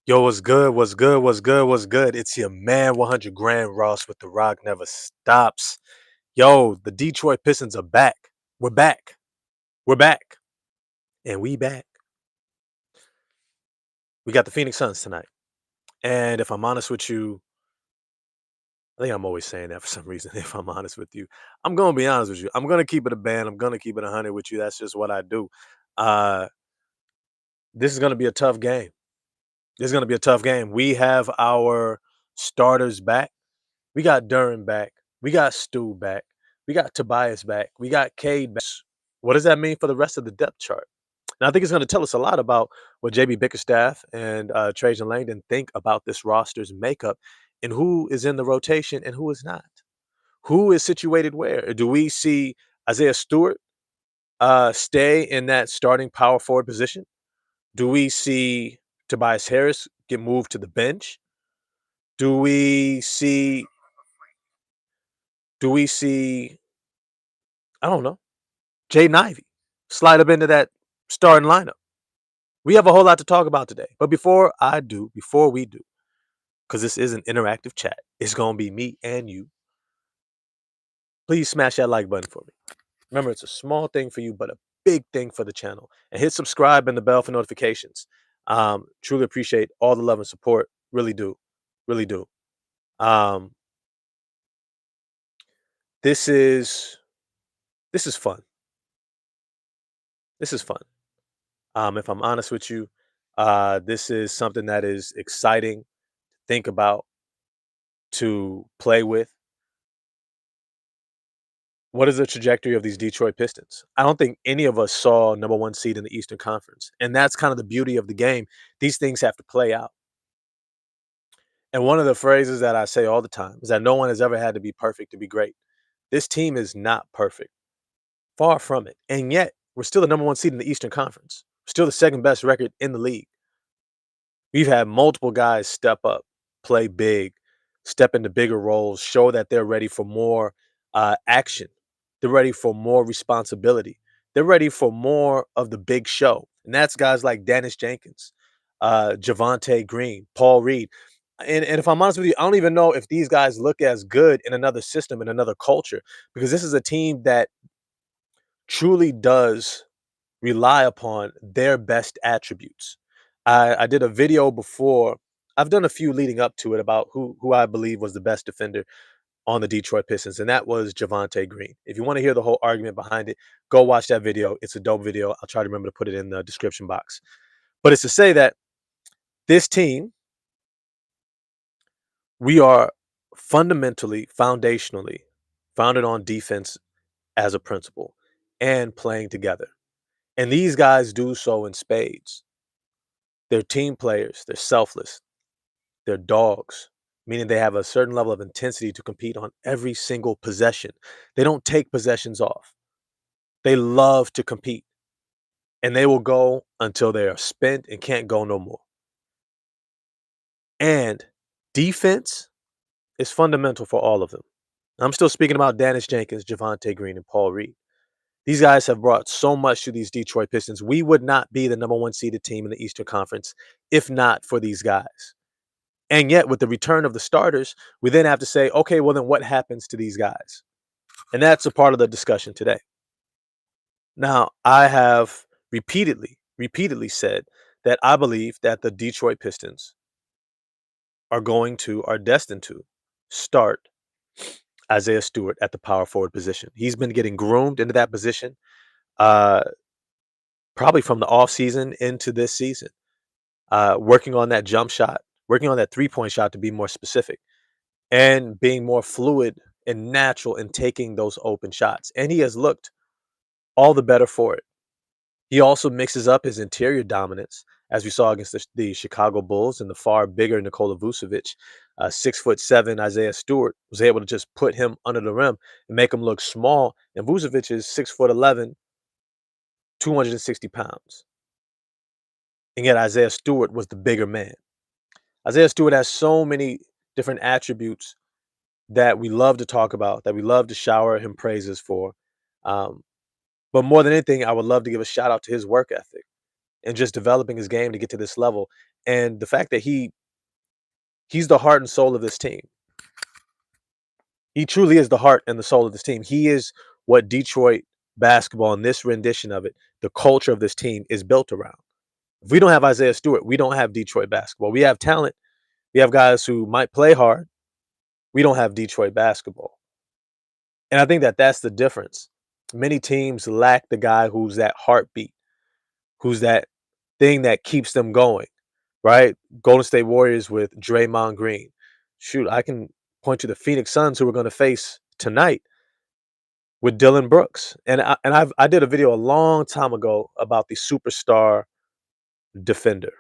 Yo, what's good? What's good? What's good? What's good? It's your man, 100 Grand Ross with The Rock Never Stops. Yo, the Detroit Pistons are back. We're back. We're back. And we back. We got the Phoenix Suns tonight. And if I'm honest with you, I think I'm always saying that for some reason. If I'm honest with you, I'm going to be honest with you. I'm going to keep it a band. I'm going to keep it 100 with you. That's just what I do. Uh, this is going to be a tough game. This is going to be a tough game. We have our starters back. We got Duran back. We got Stu back. We got Tobias back. We got Cade back. What does that mean for the rest of the depth chart? And I think it's going to tell us a lot about what JB Bickerstaff and Trajan Langdon think about this roster's makeup and who is in the rotation and who is not. Who is situated where? Do we see Isaiah Stewart stay in that starting power forward position? Do we see Tobias Harris get moved to the bench? Do we see do we see I don't know, Jaden Ivey slide up into that starting lineup? We have a whole lot to talk about today. But before we do, because this is an interactive chat, it's going to be me and you. Please smash that like button for me. Remember, it's a small thing for you, but a big thing for the channel. And hit subscribe and the bell for notifications. Truly appreciate all the love and support. Really do. Really do. Um, this is this is fun. This is fun. If I'm honest with you, this is something that is exciting to think about, to play with. What is the trajectory of these Detroit Pistons? I don't think any of us saw number one seed in the Eastern Conference. And that's kind of the beauty of the game. These things have to play out. And one of the phrases that I say all the time is that no one has ever had to be perfect to be great. This team is not perfect. Far from it. And yet, we're still the number one seed in the Eastern Conference. Still the second best record in the league. We've had multiple guys step up, play big, step into bigger roles, show that they're ready for more action. They're ready for more responsibility. They're ready for more of the big show. And that's guys like Dennis Jenkins, Javante Green, Paul Reed. And if I'm honest with you, I don't even know if these guys look as good in another system, in another culture, because this is a team that truly does rely upon their best attributes. I did a video before. I've done a few leading up to it about who I believe was the best defender on the Detroit Pistons, and that was Javante Green. If you want to hear the whole argument behind it, go watch that video. It's a dope video. I'll try to remember to put it in the description box. But it's to say that this team, we are fundamentally, foundationally founded on defense as a principle and playing together. And these guys do so in spades. They're team players, they're selfless, they're dogs, meaning they have a certain level of intensity to compete on every single possession. They don't take possessions off. They love to compete, and they will go until they are spent and can't go no more. And defense is fundamental for all of them. I'm still speaking about Dennis Jenkins, Javante Green, and Paul Reed. These guys have brought so much to these Detroit Pistons. We would not be the number one seeded team in the Eastern Conference if not for these guys. And yet, with the return of the starters, we then have to say, okay, well, then what happens to these guys? And that's a part of the discussion today. Now, I have repeatedly said that I believe that the Detroit Pistons are destined to start Isaiah Stewart at the power forward position. He's been getting groomed into that position uh, probably from the offseason into this season, working on that jump shot, working on that 3-point shot to be more specific, and being more fluid and natural in taking those open shots. And he has looked all the better for it. He also mixes up his interior dominance, as we saw against the Chicago Bulls and the far bigger Nikola Vucevic. 6'7" Isaiah Stewart was able to just put him under the rim and make him look small. And Vucevic is 6'11", 260 pounds. And yet Isaiah Stewart was the bigger man. Isaiah Stewart has so many different attributes that we love to talk about, that we love to shower him praises for. Um, but more than anything, I would love to give a shout out to his work ethic and just developing his game to get to this level. And the fact that he's the heart and soul of this team. He truly is the heart and the soul of this team. He is what Detroit basketball in this rendition of it, the culture of this team is built around. If we don't have Isaiah Stewart, we don't have Detroit basketball. We have talent. We have guys who might play hard. We don't have Detroit basketball. And I think that that's the difference. Many teams lack the guy who's that heartbeat, who's that thing that keeps them going, right? Golden State Warriors with Draymond Green. Shoot, I can point to the Phoenix Suns who we're going to face tonight with Dylan Brooks. I did a video a long time ago about the superstar defender.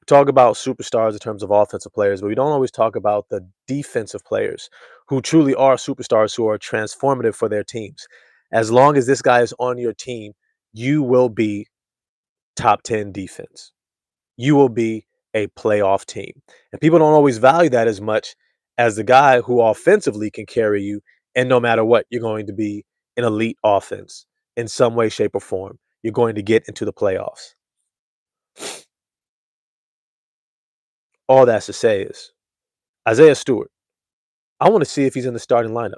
Talk about superstars in terms of offensive players, but we don't always talk about the defensive players who truly are superstars who are transformative for their teams. As long as this guy is on your team, you will be top 10 defense. You will be a playoff team. And people don't always value that as much as the guy who offensively can carry you. And no matter what, you're going to be an elite offense in some way, shape, or form. You're going to get into the playoffs. All that's to say is Isaiah Stewart. I want to see if he's in the starting lineup.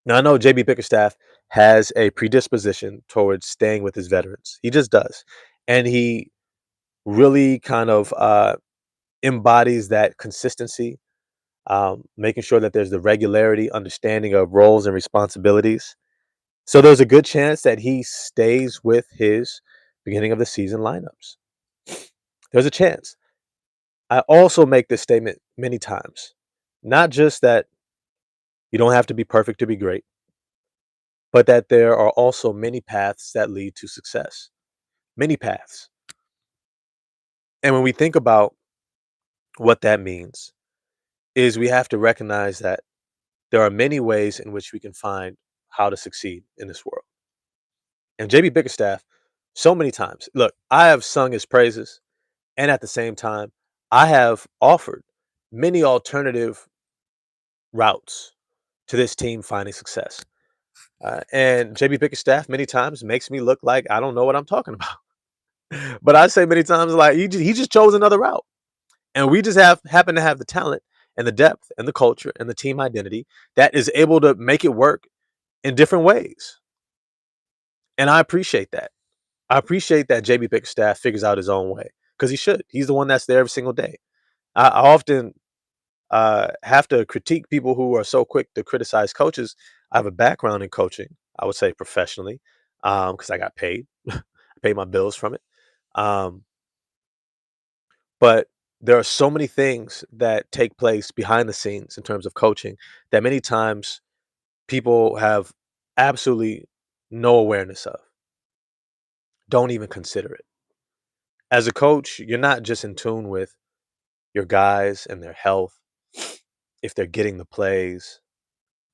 Now, I know JB Bickerstaff has a predisposition towards staying with his veterans. He just does. And he really kind of embodies that consistency, making sure that there's the regularity, understanding of roles and responsibilities. So there's a good chance that he stays with his beginning of the season lineups. There's a chance. I also make this statement many times. Not just that you don't have to be perfect to be great, but that there are also many paths that lead to success. Many paths. And when we think about what that means, is we have to recognize that there are many ways in which we can find how to succeed in this world. And JB Bickerstaff, so many times, look, I have sung his praises, and at the same time, I have offered many alternative routes to this team finding success. And JB Bickerstaff many times makes me look like I don't know what I'm talking about. But I say many times like he just chose another route. And we just happen to have the talent and the depth and the culture and the team identity that is able to make it work in different ways. And I appreciate that. I appreciate that JB Bickerstaff figures out his own way because he should. He's the one that's there every single day. I often have to critique people who are so quick to criticize coaches. I have a background in coaching, I would say professionally, because I got paid. I paid my bills from it. Um, but there are so many things that take place behind the scenes in terms of coaching that many times people have absolutely no awareness of. Don't even consider it. As a coach, you're not just in tune with your guys and their health, if they're getting the plays,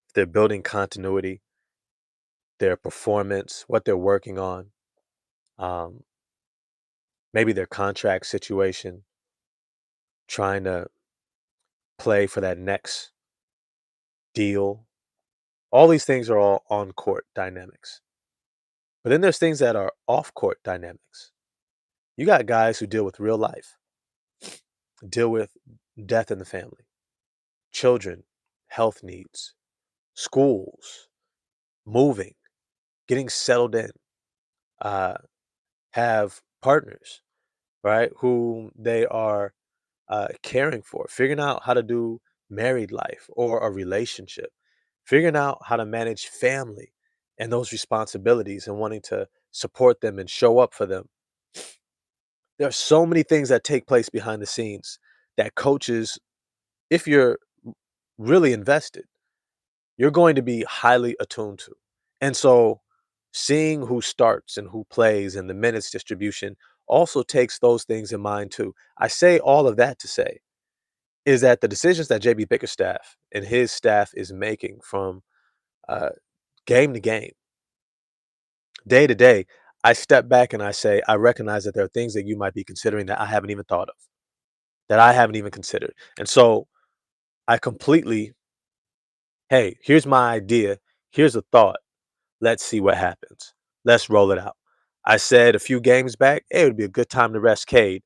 if they're building continuity, their performance, what they're working on, um, maybe their contract situation, trying to play for that next deal. All these things are all on court dynamics. But then there's things that are off court dynamics. You got guys who deal with real life, deal with death in the family, children, health needs, schools, moving, getting settled in, uh, have partners, right, who they are caring for, figuring out how to do married life or a relationship, figuring out how to manage family and those responsibilities and wanting to support them and show up for them. There are so many things that take place behind the scenes that coaches, if you're really invested, you're going to be highly attuned to. And so seeing who starts and who plays and the minutes distribution also takes those things in mind too. I say all of that to say is that the decisions that JB Bickerstaff and his staff is making from uh, game to game, day to day, I step back and I say, I recognize that there are things that you might be considering that I haven't even thought of, that I haven't even considered. And so I completely, hey, here's my idea. Here's a thought. Let's see what happens. Let's roll it out. I said a few games back, hey, it would be a good time to rest Cade.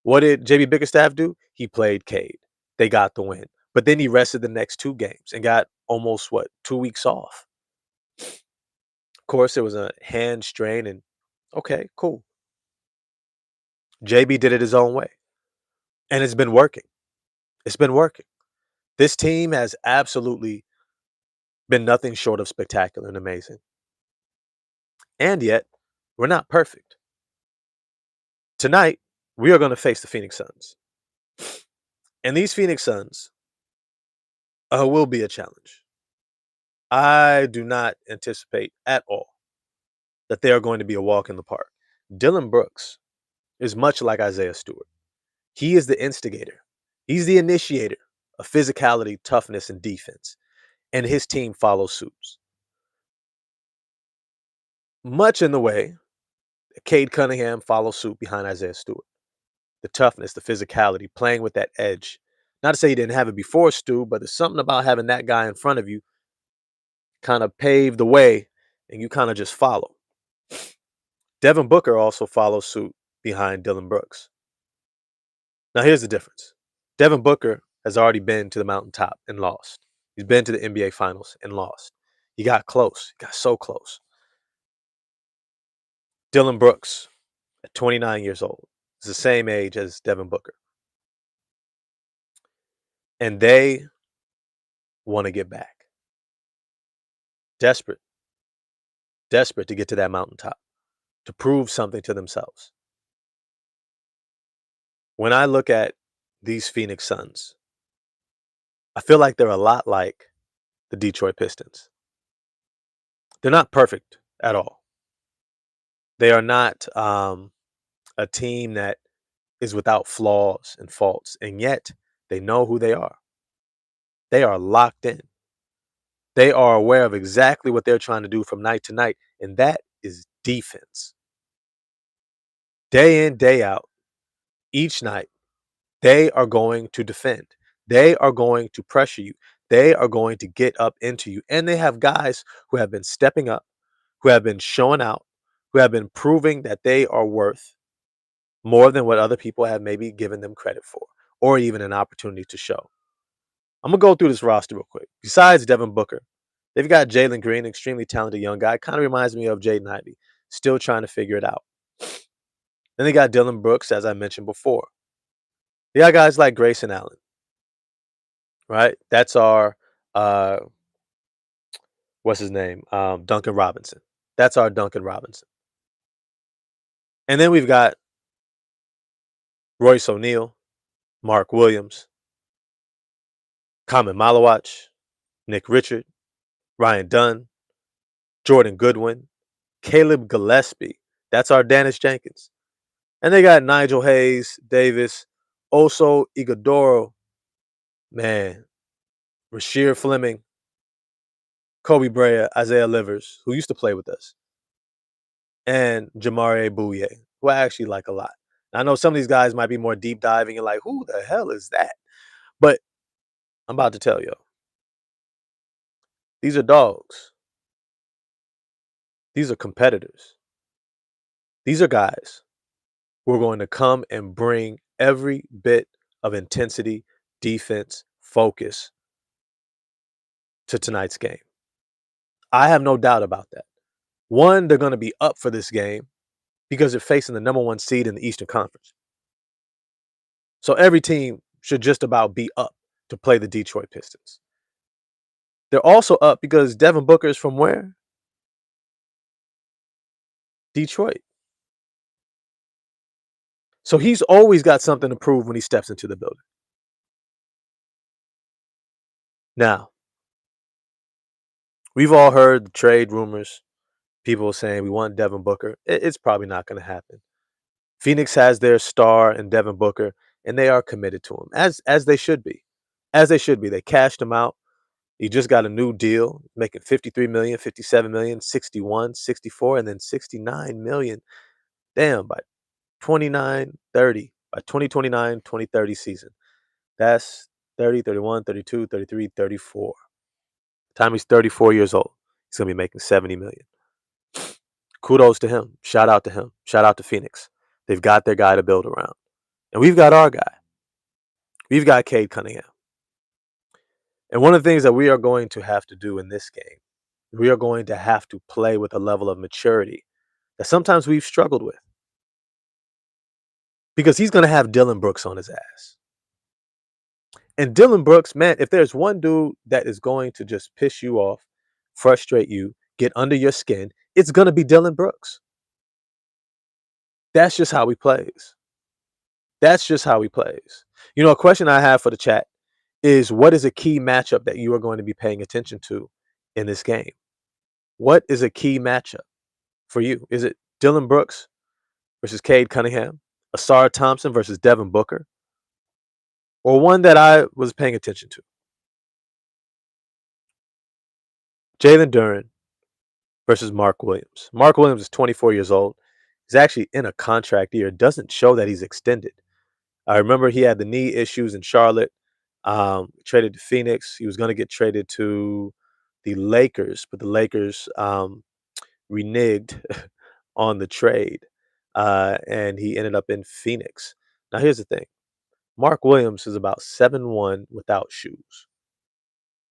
What did JB Bickerstaff do? He played Cade. They got the win. But then he rested the next 2 games and got almost 2 weeks off. Of course, it was a hand strain, and okay, cool. JB did it his own way. And it's been working. It's been working. This team has absolutely been nothing short of spectacular and amazing. And yet, we're not perfect. Tonight, we are going to face the Phoenix Suns. And these Phoenix Suns will be a challenge. I do not anticipate at all that they are going to be a walk in the park. Dylan Brooks is much like Isaiah Stewart. He is the instigator. He's the initiator of physicality, toughness, and defense. And his team follows suit. Much in the way that Cade Cunningham follows suit behind Isaiah Stewart. The toughness, the physicality, playing with that edge. Not to say he didn't have it before Stu, but there's something about having that guy in front of you kind of pave the way and you kind of just follow. Devin Booker also follows suit behind Dylan Brooks. Now, here's the difference. Devin Booker has already been to the mountaintop and lost. He's been to the NBA Finals and lost. He got close. He got so close. Dylan Brooks, at 29 years old, is the same age as Devin Booker. And they want to get back. Desperate to get to that mountaintop, to prove something to themselves. When I look at these Phoenix Suns, I feel like they're a lot like the Detroit Pistons. They're not perfect at all. They are not a team that is without flaws and faults, and yet they know who they are. They are locked in. They are aware of exactly what they're trying to do from night to night, and that is defense. Day in, day out, each night, they are going to defend. They are going to pressure you. They are going to get up into you. And they have guys who have been stepping up, who have been showing out, who have been proving that they are worth more than what other people have maybe given them credit for, or even an opportunity to show. I'm going to go through this roster real quick. Besides Devin Booker, they've got Jalen Green, extremely talented young guy. Kind of reminds me of Jaden Ivey, still trying to figure it out. Then they got Dylan Brooks, as I mentioned before. They got guys like Grayson Allen, right? That's our, what's his name? Duncan Robinson. That's our Duncan Robinson. And then we've got Royce O'Neal, Mark Williams, Kamen Malawach, Nick Richard, Ryan Dunn, Jordan Goodwin, Caleb Gillespie. That's our Dennis Jenkins. And they got Nigel Hayes, Davis, Oso Ighodaro, man, Rasheer Fleming, Kobe Brea, Isaiah Livers, who used to play with us, and Jamare Bouye, who I actually like a lot. I know some of these guys might be more deep diving and like, who the hell is that? But I'm about to tell you, these are dogs. These are competitors. These are guys who are going to come and bring every bit of intensity, defense, focus to tonight's game. I have no doubt about that. One, they're going to be up for this game because they're facing the number 1 seed in the Eastern Conference. So every team should just about be up to play the Detroit Pistons. They're also up because Devin Booker is from where? Detroit. So he's always got something to prove when he steps into the building. Now, we've all heard the trade rumors, people saying we want Devin Booker. It's probably not going to happen. Phoenix has their star in Devin Booker, and they are committed to him, as they should be. As they should be. They cashed him out. He just got a new deal, making $53 million, $57 million, 61, 64, and then $69 million. Damn, by 29, 30, by 2029, 2030 season. That's 30, 31, 32, 33, 34. Time he's 34 years old, he's going to be making $70 million. Kudos to him. Shout out to him. Shout out to Phoenix. They've got their guy to build around. And we've got our guy. We've got Cade Cunningham. And one of the things that we are going to have to do in this game, we are going to have to play with a level of maturity that sometimes we've struggled with because he's going to have Dylan Brooks on his ass. And Dylan Brooks, man, if there's one dude that is going to just piss you off, frustrate you, get under your skin, it's going to be Dylan Brooks. That's just how he plays. That's just how he plays. You know, a question I have for the chat is what is a key matchup that you are going to be paying attention to in this game? What is a key matchup for you? Is it Dylan Brooks versus Cade Cunningham, Asar Thompson versus Devin Booker, or one that I was paying attention to? Jalen Duren versus Mark Williams. Mark Williams is 24 years old. He's actually in a contract year. It doesn't show that he's extended. I remember he had the knee issues in Charlotte, traded to Phoenix. He was going to get traded to the Lakers, but the Lakers reneged on the trade, and he ended up in Phoenix. Now, here's the thing. Mark Williams is about 7'1" without shoes,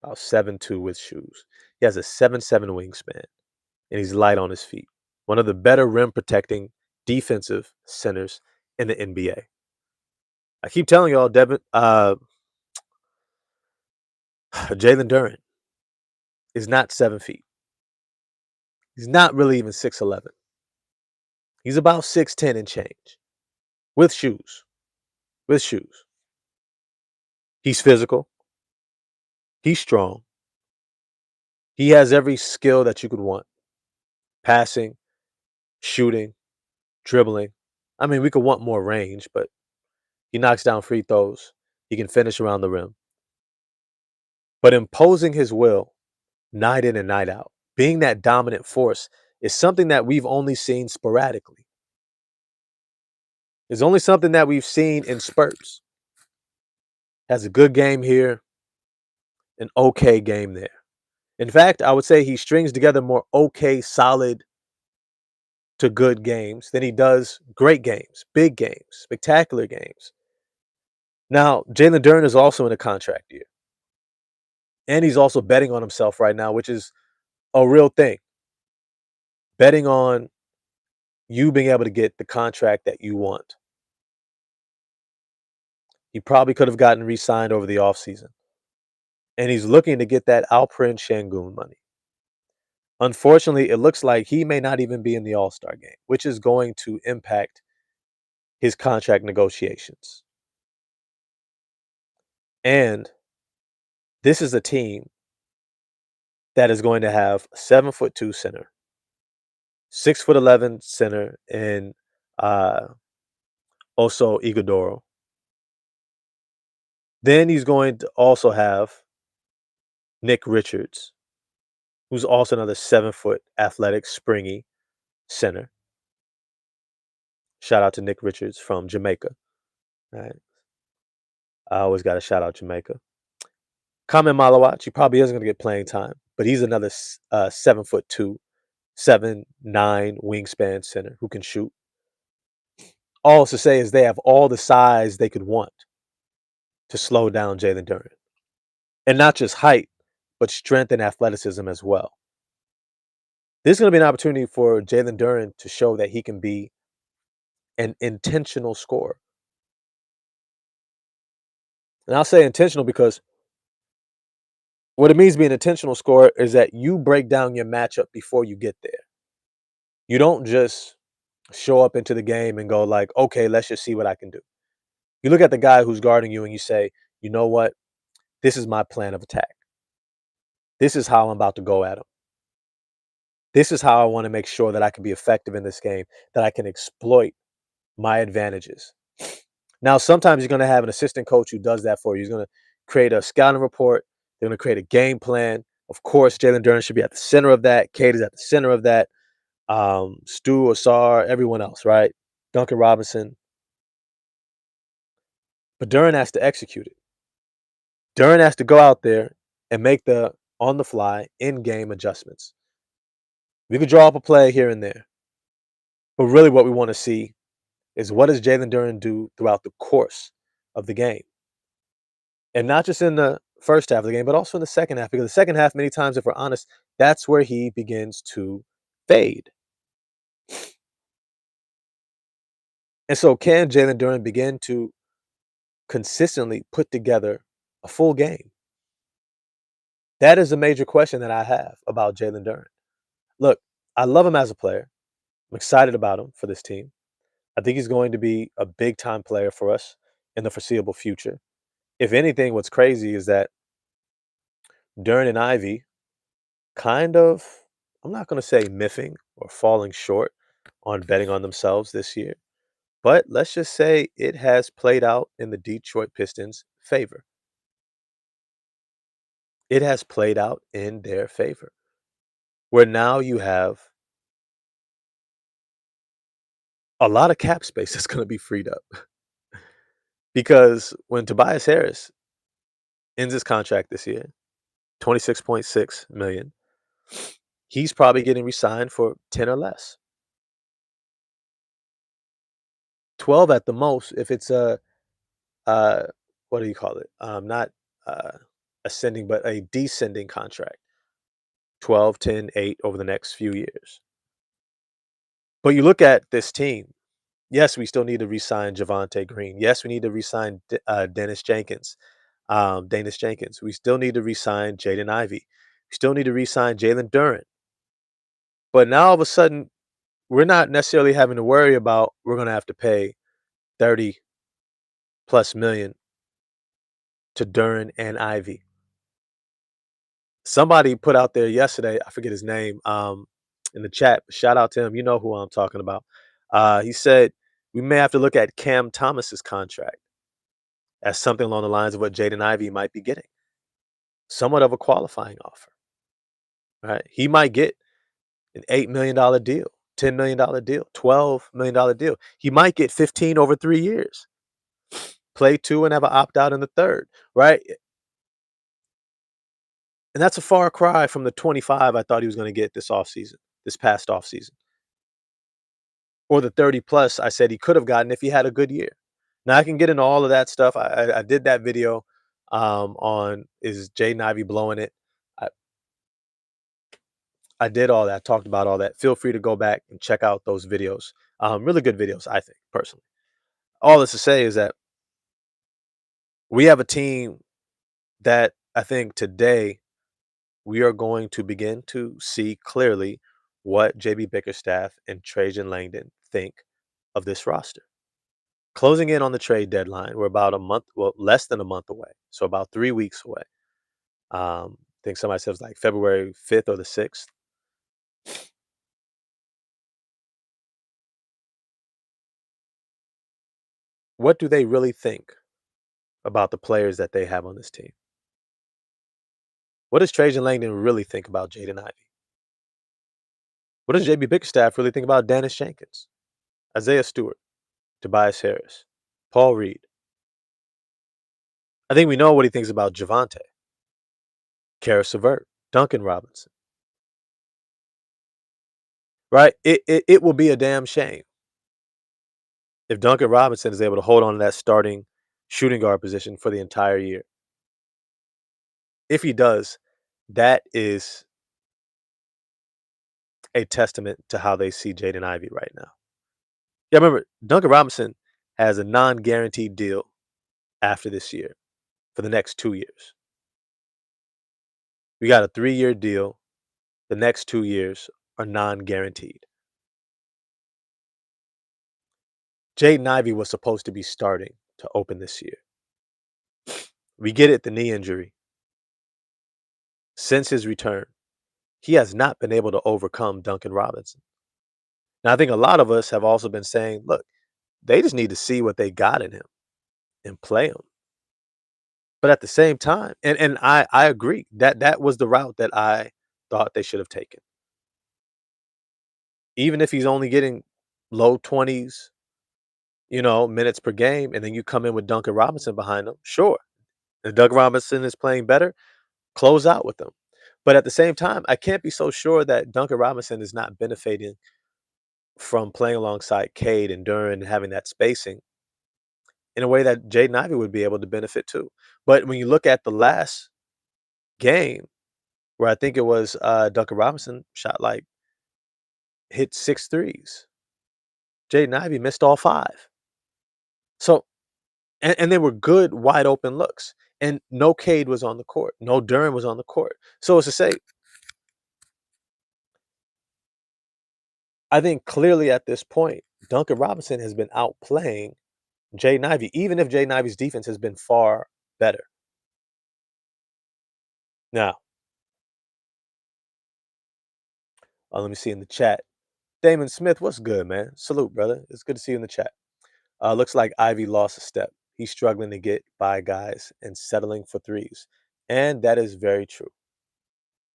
about 7'2" with shoes. He has a 7'7" wingspan, and he's light on his feet. One of the better rim protecting defensive centers in the NBA. I keep telling y'all, Jalen Duren is not 7 feet. He's not really even 6'11". He's about 6'10" and change with shoes. With shoes. He's physical. He's strong. He has every skill that you could want. Passing, shooting, dribbling. I mean, we could want more range, but he knocks down free throws. He can finish around the rim. But imposing his will night in and night out, being that dominant force, is something that we've only seen sporadically. It's only something that we've seen in spurts. Has a good game here, an okay game there. In fact, I would say he strings together more okay, solid to good games than he does great games, big games, spectacular games. Now, Jalen Duren is also in a contract year. And he's also betting on himself right now, which is a real thing. Betting on you being able to get the contract that you want. He probably could have gotten re-signed over the offseason. And he's looking to get that Alperen Şengün money. Unfortunately, it looks like he may not even be in the All-Star game, which is going to impact his contract negotiations. And this is a team that is going to have a 7'2" center, 6'11" center in Oso Ighodaro. Then he's going to also have Nick Richards, who's also another 7-foot athletic, springy center. Shout out to Nick Richards from Jamaica. All right. I always got to shout out Jamaica. Kamen Malawach, he probably isn't going to get playing time, but he's another 7'2", 7'9" wingspan center who can shoot. All to say is they have all the size they could want to slow down Jalen Duren. And not just height, but strength and athleticism as well. This is going to be an opportunity for Jalen Duren to show that he can be an intentional scorer. And I'll say intentional because what it means to be an intentional scorer is that you break down your matchup before you get there. You don't just show up into the game and go like, okay, let's just see what I can do. You look at the guy who's guarding you and you say, you know what? This is my plan of attack. This is how I'm about to go at him. This is how I want to make sure that I can be effective in this game, that I can exploit my advantages. Now, sometimes you're going to have an assistant coach who does that for you. He's going to create a scouting report. They're going to create a game plan. Of course, Jalen Duren should be at the center of that. Cade is at the center of that. Stu, Asar, everyone else, right? Duncan Robinson. But Duren has to execute it. Duren has to go out there and make the on-the-fly, in-game adjustments. We could draw up a play here and there. But really what we want to see is what does Jalen Duren do throughout the course of the game? And not just in the first half of the game, but also in the second half, because the second half, many times, if we're honest, that's where he begins to fade. And so, can Jalen Duren begin to consistently put together a full game? That is a major question that I have about Jalen Duren. Look, I love him as a player. I'm excited about him for this team. I think he's going to be a big time player for us in the foreseeable future. If anything, what's crazy is that Duren and Ivy kind of, I'm not going to say miffing or falling short on betting on themselves this year, but let's just say it has played out in the Detroit Pistons' favor. It has played out in their favor, where now you have a lot of cap space that's going to be freed up. Because when Tobias Harris ends his contract this year, 26.6 million, he's probably getting re-signed for 10 or less. 12 at the most if it's a uh what do you call it? Not uh ascending but a descending contract. 12, 10, 8 over the next few years. But you look at this team. Yes, we still need to re-sign Javante Green. Yes, we need to re-sign Dennis Jenkins. Danis Jenkins. We still need to re-sign Jaden Ivey. We still need to re-sign Jalen Duren. But now all of a sudden, we're not necessarily having to worry about we're going to have to pay 30 plus million to Duren and Ivy. Somebody put out there yesterday, I forget his name, in the chat. Shout out to him. You know who I'm talking about. He said we may have to look at Cam Thomas's contract as something along the lines of what Jaden Ivey might be getting. Somewhat of a qualifying offer. Right? He might get an $8 million deal, $10 million deal, $12 million deal. He might get 15 over 3 years. Play two and have an opt out in the third, right? And that's a far cry from the 25 I thought he was going to get this past offseason, or the 30 plus I said he could have gotten if he had a good year. Now I can get into all of that stuff. I did that video on is Jaden Ivey blowing it. I, I did all that, talked about all that. Feel free to go back and check out those videos. Really good videos, I think, personally. All this to say is that we have a team that I think today we are going to begin to see clearly what JB Bickerstaff and Trajan Langdon think of this roster. Closing in on the trade deadline, we're about a month, well, less than a month away. So about 3 weeks away. I think somebody says like February 5th or the 6th. What do they really think about the players that they have on this team? What does Trajan Langdon really think about Jaden Ivey? What does JB Bickerstaff really think about Dennis Jenkins, Isaiah Stewart, Tobias Harris, Paul Reed? I think we know what he thinks about Javante, Karis LeVert, Duncan Robinson, right? It will be a damn shame if Duncan Robinson is able to hold on to that starting shooting guard position for the entire year. If he does, that is a testament to how they see Jaden Ivey right now. Yeah, remember, Duncan Robinson has a non-guaranteed deal after this year for the next 2 years. We got a 3-year deal. The next 2 years are non-guaranteed. Jaden Ivey was supposed to be starting to open this year. We get it, the knee injury. Since his return, he has not been able to overcome Duncan Robinson. Now, I think a lot of us have also been saying, look, they just need to see what they got in him and play him. But at the same time, and I agree that that was the route that I thought they should have taken. Even if he's only getting low 20s, minutes per game, and then you come in with Duncan Robinson behind him, sure. If Doug Robinson is playing better, close out with them. But at the same time, I can't be so sure that Duncan Robinson is not benefiting from playing alongside Cade and Duran and having that spacing in a way that Jaden Ivey would be able to benefit too. But when you look at the last game, where I think it was Duncan Robinson shot like hit 6 threes. Jaden Ivey missed all five. So and they were good wide open looks. And no Cade was on the court. No Duran was on the court. So as to say, I think clearly at this point, Duncan Robinson has been outplaying Jaden Ivey, even if Jaden Ivey's defense has been far better. Now, let me see in the chat. Damon Smith, what's good, man? Salute, brother. It's good to see you in the chat. Looks like Ivy lost a step. He's struggling to get by guys and settling for threes. And that is very true.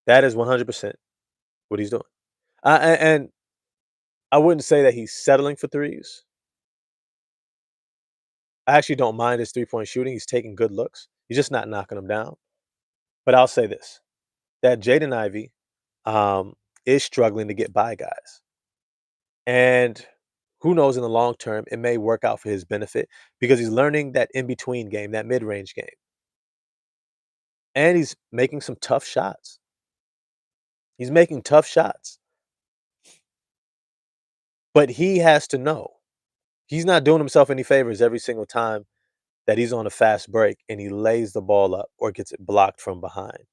That is 100% what he's doing. And I wouldn't say that he's settling for threes. I actually don't mind his 3-point shooting. He's taking good looks. He's just not knocking them down. But I'll say this, that Jaden Ivey is struggling to get by guys. And who knows in the long term, it may work out for his benefit because he's learning that in-between game, that mid-range game. And he's making some tough shots. He's making tough shots. But he has to know he's not doing himself any favors every single time that he's on a fast break and he lays the ball up or gets it blocked from behind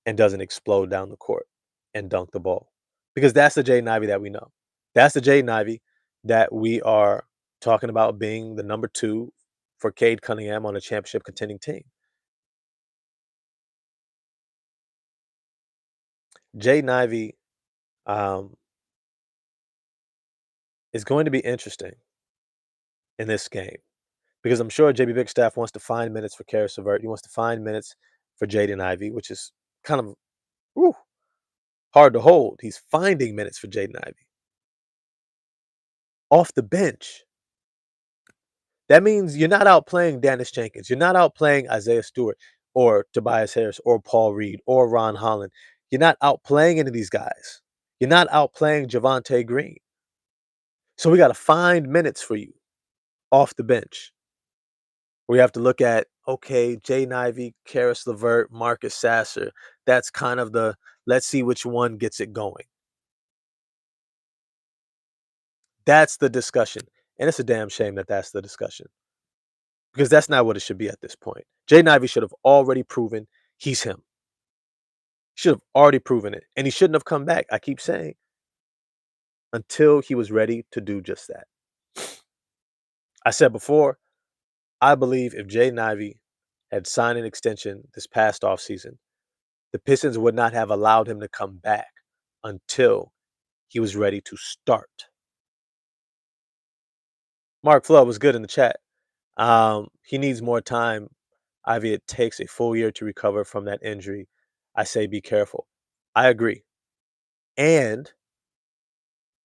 and doesn't explode down the court and dunk the ball. Because that's the Jaden Ivey that we know. That's the Jaden Ivey that we are talking about being the number 2 for Cade Cunningham on a championship contending team. Jaden Ivey is going to be interesting in this game because I'm sure JB Bigstaff wants to find minutes for Karis LeVert. He wants to find minutes for Jaden Ivey, which is kind of hard to hold. He's finding minutes for Jaden Ivey off the bench. That means you're not outplaying Dennis Jenkins. You're not outplaying Isaiah Stewart or Tobias Harris or Paul Reed or Ron Holland. You're not outplaying any of these guys. You're not outplaying Javonte Green. So we got to find minutes for you off the bench. We have to look at, okay, Jaden Ivey, Karis LeVert, Marcus Sasser. That's kind of the, let's see which one gets it going. That's the discussion. And it's a damn shame that that's the discussion. Because that's not what it should be at this point. Jaden Ivey should have already proven he's him. Should have already proven it. And he shouldn't have come back, I keep saying, until he was ready to do just that. I said before, I believe if Jaden Ivey had signed an extension this past offseason, the Pistons would not have allowed him to come back until he was ready to start. Mark Flood was good in the chat. He needs more time. Ivy, it takes a full year to recover from that injury. I say be careful. I agree. And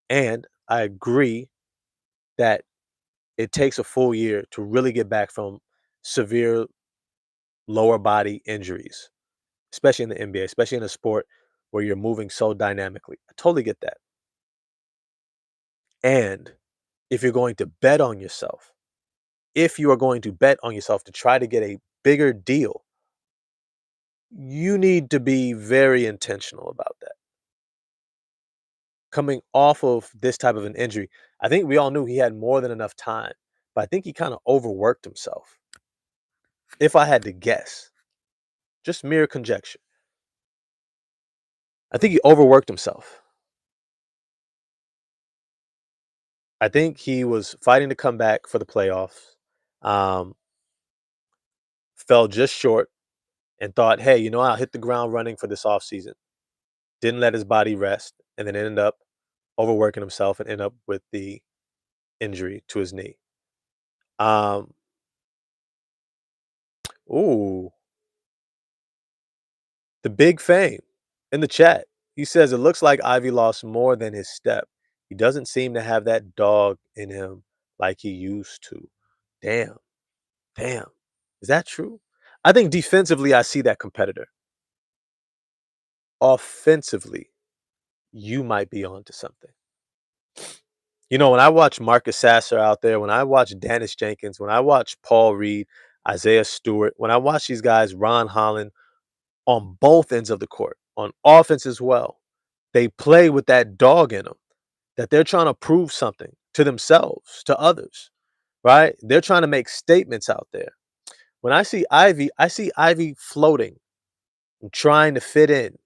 I agree that it takes a full year to really get back from severe lower body injuries, especially in the NBA, especially in a sport where you're moving so dynamically. I totally get that. And if you're going to bet on yourself, if you are going to bet on yourself to try to get a bigger deal, you need to be very intentional about that. Coming off of this type of an injury, I think we all knew he had more than enough time, but I think he kind of overworked himself. If I had to guess, just mere conjecture, I think he overworked himself. I think he was fighting to come back for the playoffs, um, fell just short, and thought, hey, you know, I'll hit the ground running for this offseason. Didn't let his body rest, and then ended up overworking himself and ended up with the injury to his knee. Ooh, the big fame in the chat. He says it looks like Ivy lost more than his step. He doesn't seem to have that dog in him like he used to. Damn. Damn. Is that true? I think defensively, I see that competitor. Offensively, you might be onto something. When I watch Marcus Sasser out there, when I watch Dennis Jenkins, when I watch Paul Reed, Isaiah Stewart, when I watch these guys, Ron Holland, on both ends of the court, on offense as well, they play with that dog in them that they're trying to prove something to themselves, to others, right? They're trying to make statements out there. When I see Ivy floating and trying to fit in,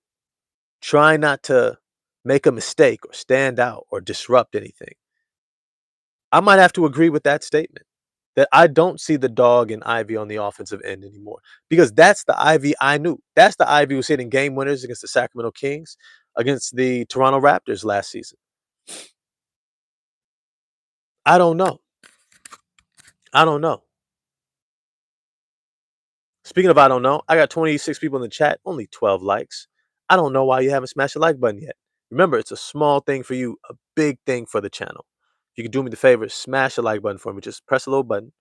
trying not to make a mistake or stand out or disrupt anything. I might have to agree with that statement that I don't see the dog in Ivy on the offensive end anymore because that's the Ivy I knew. That's the Ivy who was hitting game winners against the Sacramento Kings, against the Toronto Raptors last season. I don't know. I don't know. Speaking of I don't know, I got 26 people in the chat, only 12 likes. I don't know why you haven't smashed the like button yet. Remember, it's a small thing for you, a big thing for the channel. If you could do me the favor, smash the like button for me. Just press a little button.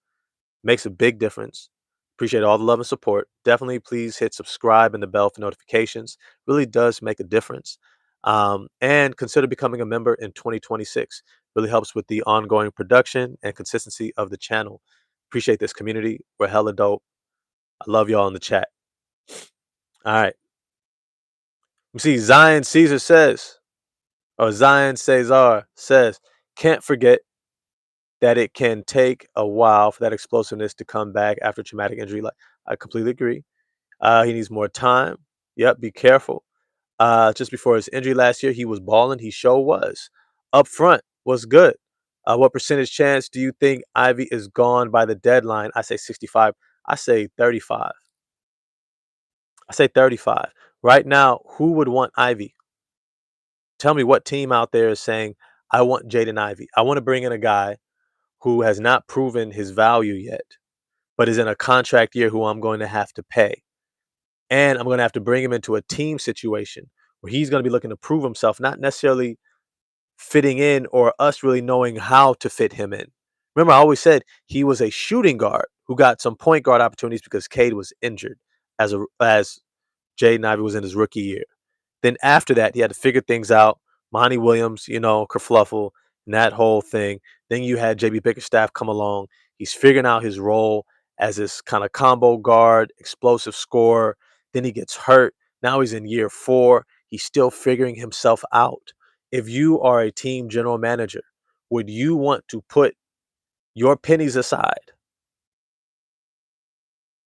Makes a big difference. Appreciate all the love and support. Definitely please hit subscribe and the bell for notifications. Really does make a difference. And consider becoming a member in 2026. Really helps with the ongoing production and consistency of the channel. Appreciate this community. We're hella dope. I love y'all in the chat. All right. You see, Zion Caesar says, or Zion Cesar says, can't forget that it can take a while for that explosiveness to come back after traumatic injury. Like, I completely agree. He needs more time. Yep, be careful. Just before his injury last year, he was balling. He sure was. Up front was good. What percentage chance do you think Ivy is gone by the deadline? I say 65. I say 35. I say 35. Right now, who would want Ivy? Tell me what team out there is saying, I want Jaden Ivy. I want to bring in a guy who has not proven his value yet, but is in a contract year who I'm going to have to pay. And I'm going to have to bring him into a team situation where he's going to be looking to prove himself, not necessarily fitting in or us really knowing how to fit him in. Remember, I always said he was a shooting guard who got some point guard opportunities because Cade was injured as Jaden Ivey was in his rookie year. Then after that, he had to figure things out. Monty Williams, kerfluffle, and that whole thing. Then you had JB Bickerstaff come along. He's figuring out his role as this kind of combo guard, explosive scorer. Then he gets hurt. Now he's in year 4. He's still figuring himself out. If you are a team general manager, would you want to put your pennies aside?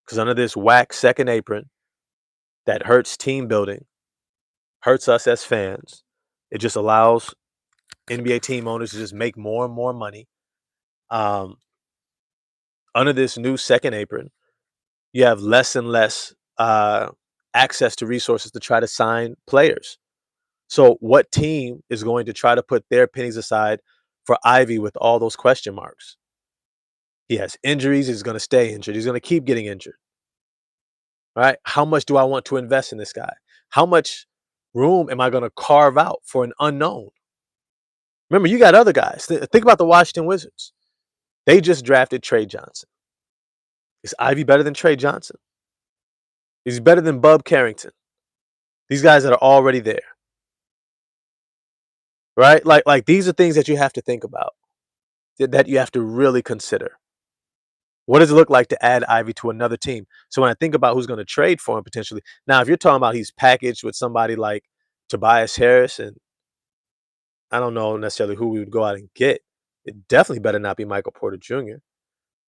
Because under this whack second apron that hurts team building, hurts us as fans, it just allows NBA team owners to just make more and more money. Under this new second apron, you have less and less access to resources to try to sign players. So, what team is going to try to put their pennies aside for Ivy with all those question marks? He has injuries. He's going to stay injured. He's going to keep getting injured. Right? How much do I want to invest in this guy? How much room am I going to carve out for an unknown? Remember, you got other guys. Think about the Washington Wizards. They just drafted Trey Johnson. Is Ivy better than Trey Johnson? Is he better than Bub Carrington? These guys that are already there. Right? Like these are things that you have to think about, that you have to really consider. What does it look like to add Ivy to another team? So when I think about who's going to trade for him potentially, now if you're talking about he's packaged with somebody like Tobias Harris, and I don't know necessarily who we would go out and get, it definitely better not be Michael Porter Jr.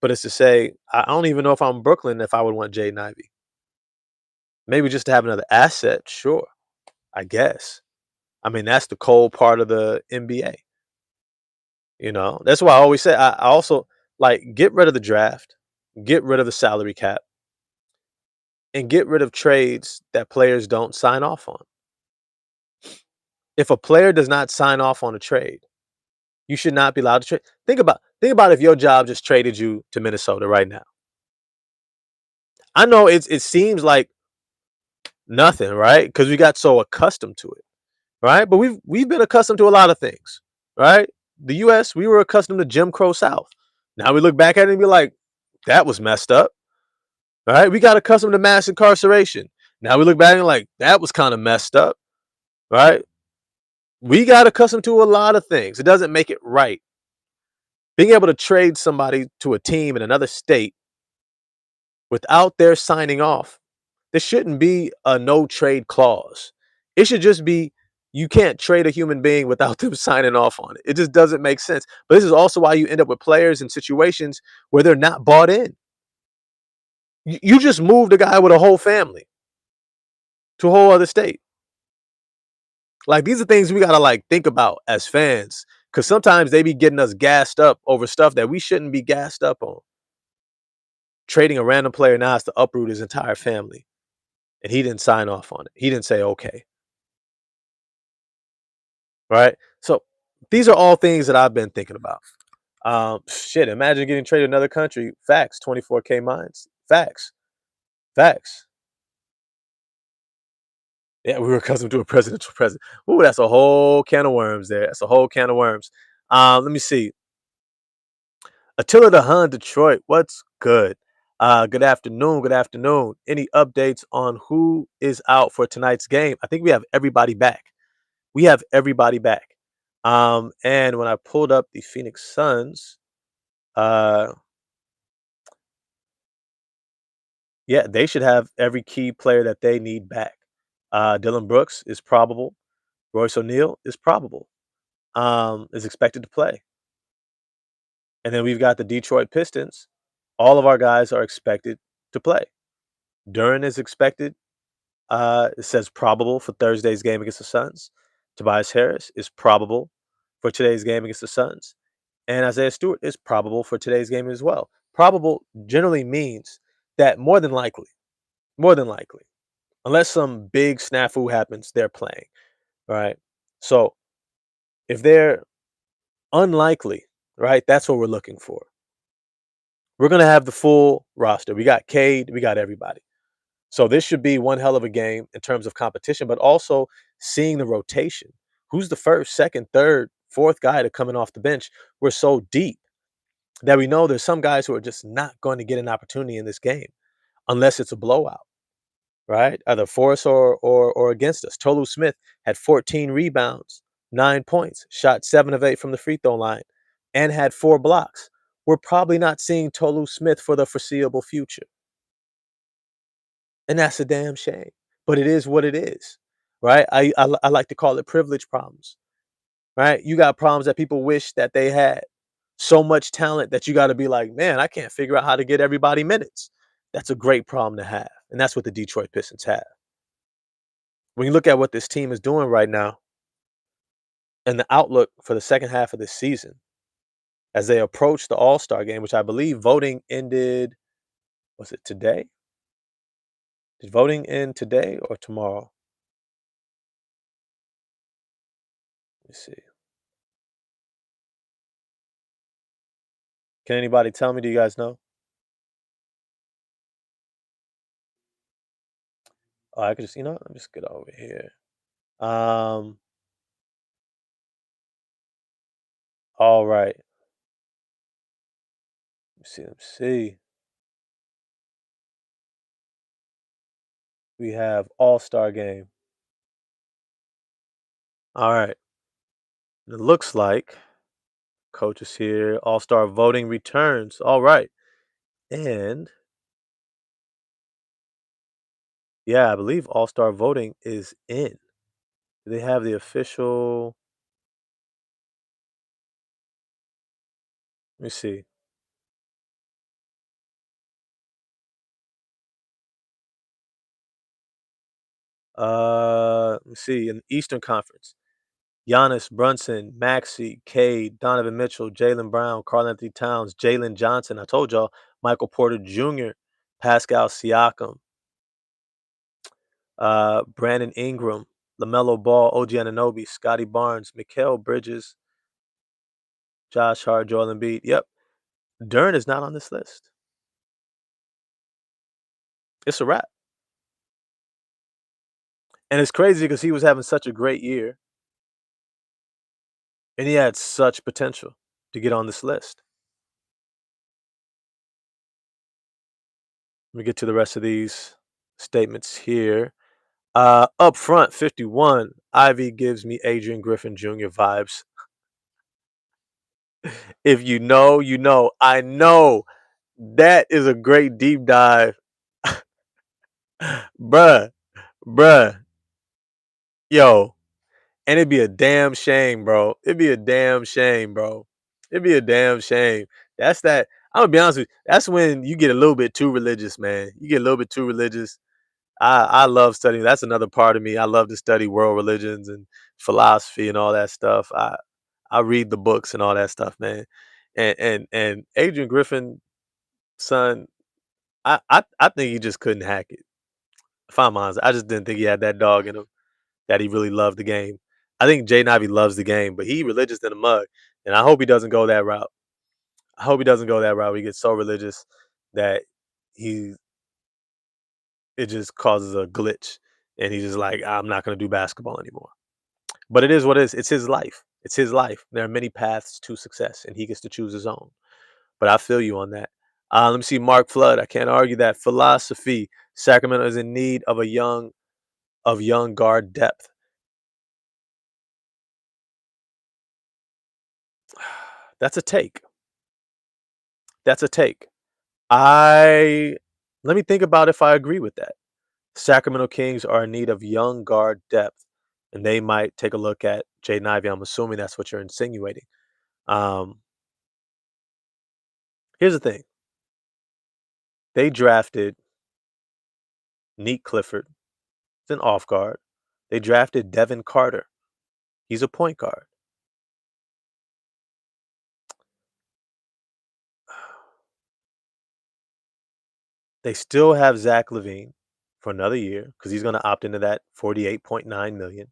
But it's to say, I don't even know if I'm Brooklyn if I would want Jaden Ivey. Maybe just to have another asset, sure, I guess. I mean, that's the cold part of the NBA. That's why I always say I also get rid of the draft, get rid of the salary cap, and get rid of trades that players don't sign off on. If a player does not sign off on a trade, you should not be allowed to trade. Think about if your job just traded you to Minnesota right now. I know it seems like nothing, right? Because we got so accustomed to it, right? But we've been accustomed to a lot of things, right? The U.S. we were accustomed to Jim Crow South. Now we look back at it and be like, that was messed up, right? We got accustomed to mass incarceration. Now we look back and like that was kind of messed up, right? We got accustomed to a lot of things. It doesn't make it right. Being able to trade somebody to a team in another state without their signing off, there shouldn't be a no trade clause. It should just be you can't trade a human being without them signing off on it. It just doesn't make sense. But this is also why you end up with players in situations where they're not bought in. You just moved a guy with a whole family to a whole other state. Like these are things we gotta like think about as fans. Cause sometimes they be getting us gassed up over stuff that we shouldn't be gassed up on. Trading a random player now has to uproot his entire family. And he didn't sign off on it. He didn't say okay. Right. So these are all things that I've been thinking about. Shit, imagine getting traded to another country. Facts, 24K mines. Facts. Facts. Yeah, we were accustomed to a presidential president. Ooh, that's a whole can of worms there. That's a whole can of worms. Let me see. Attila the Hun, Detroit. What's good? Good afternoon. Good afternoon. Any updates on who is out for tonight's game? I think we have everybody back. We have everybody back. And when I pulled up the Phoenix Suns, uh, yeah, they should have every key player that they need back. Dylan Brooks is probable. Royce O'Neal is probable. Is expected to play. And then we've got the Detroit Pistons. All of our guys are expected to play. Duran is expected. It says probable for Thursday's game against the Suns. Tobias Harris is probable for today's game against the Suns. And Isaiah Stewart is probable for today's game as well. Probable generally means that more than likely, unless some big snafu happens, they're playing, right? So if they're unlikely, right, that's what we're looking for. We're going to have the full roster. We got Cade, we got everybody. So this should be one hell of a game in terms of competition, but also seeing the rotation. Who's the first, second, third, fourth guy to coming off the bench? We're so deep that we know there's some guys who are just not going to get an opportunity in this game unless it's a blowout, right? Either for us or against us. Tolu Smith had 14 rebounds, 9 points, shot 7 of 8 from the free throw line, and had 4 blocks. We're probably not seeing Tolu Smith for the foreseeable future. And that's a damn shame. But it is what it is, right? I like to call it privilege problems, right? You got problems that people wish that they had. So much talent that you got to be like, man, I can't figure out how to get everybody minutes. That's a great problem to have. And that's what the Detroit Pistons have. When you look at what this team is doing right now and the outlook for the second half of this season, as they approach the All Star game, which I believe voting ended, was it today? Did voting end today or tomorrow? Let me see. Can anybody tell me? Do you guys know? Oh, I could just, let me just get over here. Um, all right. Let me see. Let me see. We have All Star game. All right. It looks like coach is here. All Star voting returns. All right. And yeah, I believe All Star voting is in. Do they have the official? Let me see. Let me see. In the Eastern Conference, Giannis, Brunson, Maxey, Cade, Donovan Mitchell, Jalen Brown, Karl Anthony Towns, Jalen Johnson. I told y'all, Michael Porter Jr., Pascal Siakam, Brandon Ingram, LaMelo Ball, OG Anunoby, Scotty Barnes, Mikal Bridges, Josh Hart, Joel Embiid. Yep. Dern is not on this list. It's a wrap. And it's crazy because he was having such a great year and he had such potential to get on this list. Let me get to the rest of these statements here. Up front, 51. Ivy gives me Adrian Griffin Jr. vibes. If you know, you know. I know that is a great deep dive. Bruh, bruh, yo. And it'd be a damn shame, bro. It'd be a damn shame, bro. It'd be a damn shame. That's that. I'm gonna be honest with you. That's when you get a little bit too religious, man. You get a little bit too religious. I love studying. That's another part of me. I love to study world religions and philosophy and all that stuff. I read the books and all that stuff, man. And Adrian Griffin, son, I think he just couldn't hack it. If I'm honest, I just didn't think he had that dog in him. That he really loved the game. I think Jaden Ivey loves the game, but he religious in the mug, and I hope he doesn't go that route. I hope he doesn't go that route. He gets so religious that he it just causes a glitch, and he's just like, I'm not going to do basketball anymore. But it is what it is. It's his life. It's his life. There are many paths to success, and he gets to choose his own. But I feel you on that. Let me see, Mark Flood. I can't argue that philosophy. Sacramento is in need of young guard depth. That's a take. That's a take. I Let me think about if I agree with that. Sacramento Kings are in need of young guard depth, and they might take a look at Jaden Ivey. I'm assuming that's what you're insinuating. Um, Here's the thing: they drafted Neat Clifford, it's an off guard. They drafted Devin Carter. He's a point guard. They still have Zach Levine for another year because he's going to opt into that 48.9 million.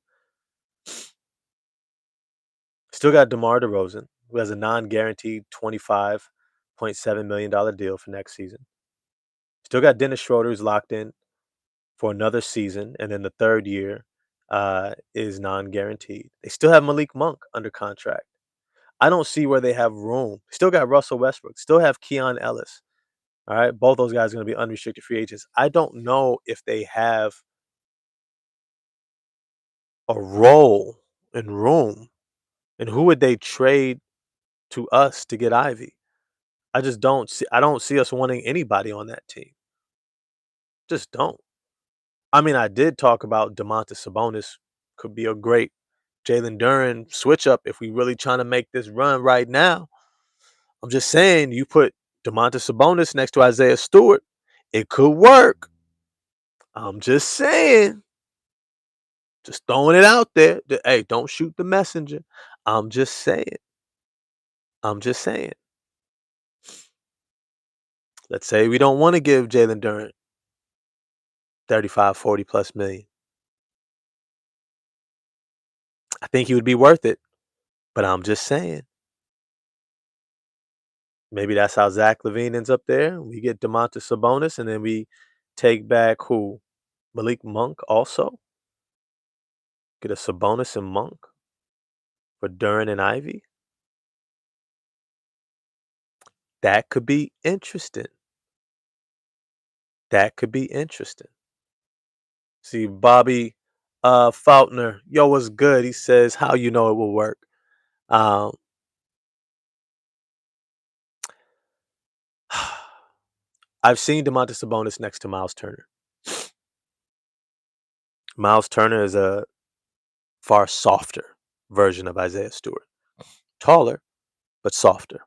Still got DeMar DeRozan, who has a non-guaranteed $25.7 million deal for next season. Still got Dennis Schroeder, who's locked in for another season, and then the third year is non-guaranteed. They still have Malik Monk under contract. I don't see where they have room. Still got Russell Westbrook. Still have Keon Ellis. All right, both those guys are going to be unrestricted free agents. I don't know if they have a role and room, and who would they trade to us to get Ivy? I just don't see. I don't see us wanting anybody on that team. Just don't. I mean, I did talk about Domantas Sabonis could be a great Jalen Duren switch up if we really trying to make this run right now. I'm just saying, you put Domantas Sabonis next to Isaiah Stewart, it could work. I'm just saying, just throwing it out there. Hey, don't shoot the messenger. I'm just saying. I'm just saying. Let's say we don't want to give Jalen Duren 35, 40 plus million. I think he would be worth it, but I'm just saying. Maybe that's how Zach Levine ends up there. We get Domantas Sabonis, and then we take back who? Malik Monk also. Get a Sabonis and Monk for Duran and Ivy. That could be interesting. That could be interesting. See, Bobby Faulkner, yo, what's good? He says, how you know it will work. Um, I've seen Domantas Sabonis next to Miles Turner. Miles Turner is a far softer version of Isaiah Stewart. Taller, but softer.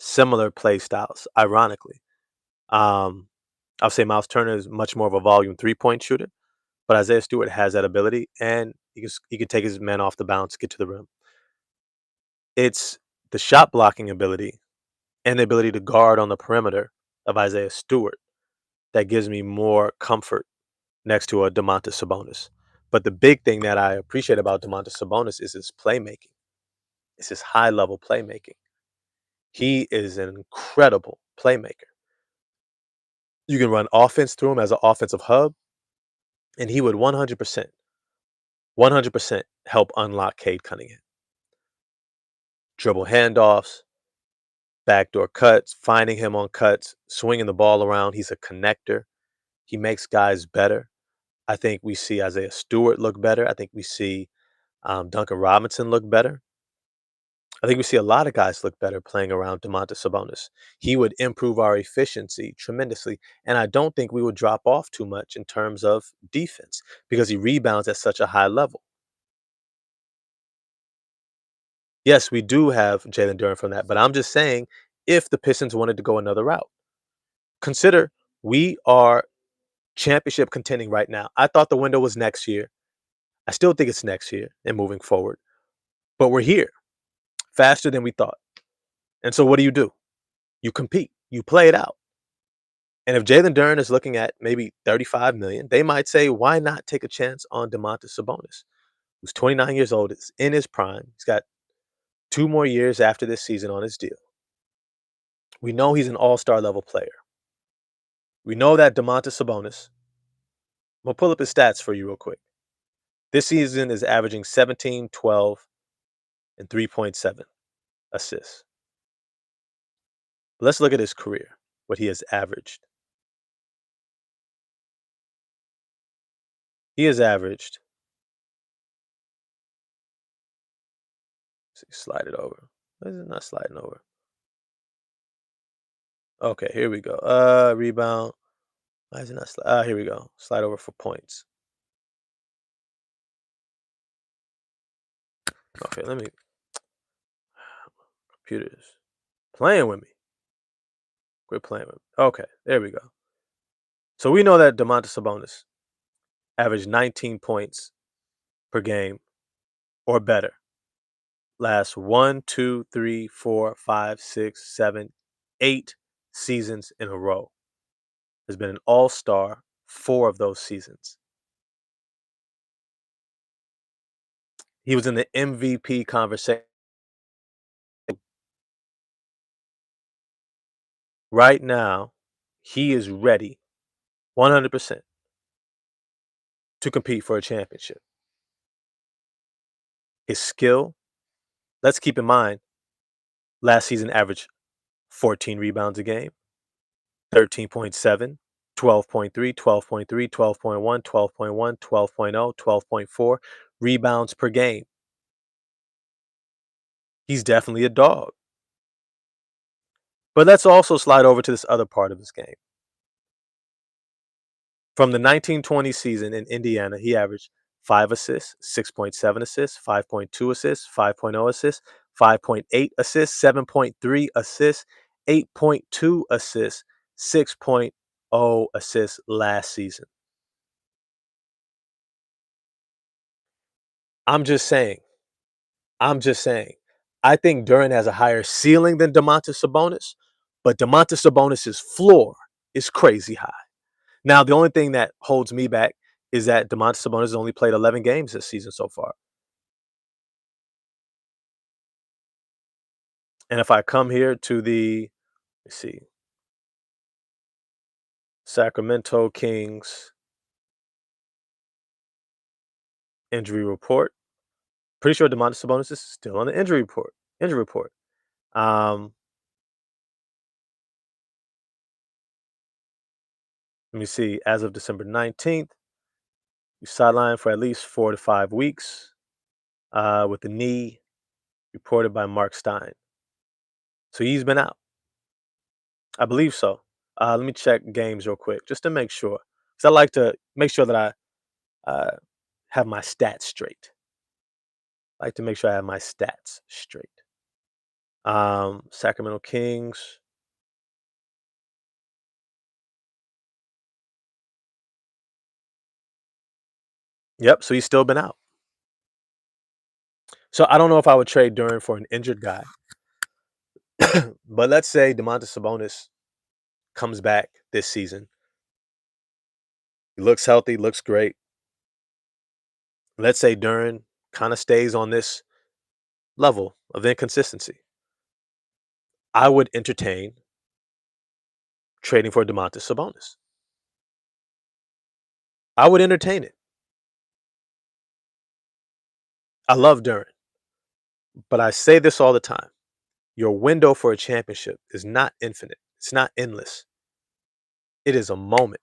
Similar play styles, ironically. Um, I'll say Miles Turner is much more of a volume 3-point shooter, but Isaiah Stewart has that ability, and he can take his man off the bounce, get to the rim. It's the shot blocking ability and the ability to guard on the perimeter of Isaiah Stewart that gives me more comfort next to a Domantas Sabonis. But the big thing that I appreciate about Domantas Sabonis is his playmaking. It's his high level playmaking. He is an incredible playmaker. You can run offense through him as an offensive hub, and he would 100% help unlock Cade Cunningham. Dribble handoffs, backdoor cuts, finding him on cuts, swinging the ball around. He's a connector. He makes guys better. I think we see Isaiah Stewart look better. I think we see Duncan Robinson look better. I think we see a lot of guys look better playing around Domantas Sabonis. He would improve our efficiency tremendously, and I don't think we would drop off too much in terms of defense because he rebounds at such a high level. Yes, we do have Jalen Duren from that, but I'm just saying if the Pistons wanted to go another route, consider we are championship contending right now. I thought the window was next year. I still think it's next year and moving forward, but we're here faster than we thought. And so what do? You compete, you play it out. And if Jalen Duren is looking at maybe 35 million, they might say, why not take a chance on Domantas Sabonis, who's 29 years old, is in his prime. He's got 2 more years after this season on his deal. We know he's an all-star level player. We know that Domantas Sabonis, I'm gonna pull up his stats for you real quick. This season is averaging 17, 12, and 3.7 assists. Let's look at his career, what he has averaged. He has averaged, let's see, slide it over. Why is it not sliding over? Okay, here we go. Rebound. Why is it not here we go. Slide over for points. Okay, let me computers playing with me. Quit playing with me. Okay, there we go. So we know that Domantas Sabonis averaged 19 points per game or better. Last 1, 2, 3, 4, 5, 6, 7, 8 seasons in a row. Has been an all-star 4 of those seasons. He was in the MVP conversation. Right now, he is ready 100% to compete for a championship. His skill, let's keep in mind, last season averaged 14 rebounds a game, 13.7, 12.3, 12.3, 12.1, 12.1, 12.0, 12.4 rebounds per game. He's definitely a dog. But let's also slide over to this other part of his game. From the 1920 season in Indiana, he averaged 5 assists, 6.7 assists, 5.2 assists, 5.0 assists, 5.8 assists, 7.3 assists, 8.2 assists, 6.0 assists last season. I'm just saying. I'm just saying. I think Duran has a higher ceiling than Domantas Sabonis, but Domantas Sabonis's floor is crazy high. Now, the only thing that holds me back is that Domantas Sabonis has only played 11 games this season so far. And if I come here to the, let's see, Sacramento Kings injury report, pretty sure Domantas Sabonis is still on the injury report. Injury report. Um, Let me see. As of December 19th, he sidelined for at least 4 to 5 weeks with the knee reported by Mark Stein. So he's been out. I believe so. Let me check games real quick just to make sure. Because I like to make sure that I have my stats straight. I like to make sure I have my stats straight. Sacramento Kings. Yep, so he's still been out. So I don't know if I would trade Duran for an injured guy. But let's say Domantas Sabonis comes back this season. He looks healthy, looks great. Let's say Duran kind of stays on this level of inconsistency. I would entertain trading for Domantas Sabonis. I would entertain it. I love Duran, but I say this all the time. Your window for a championship is not infinite. It's not endless. It is a moment.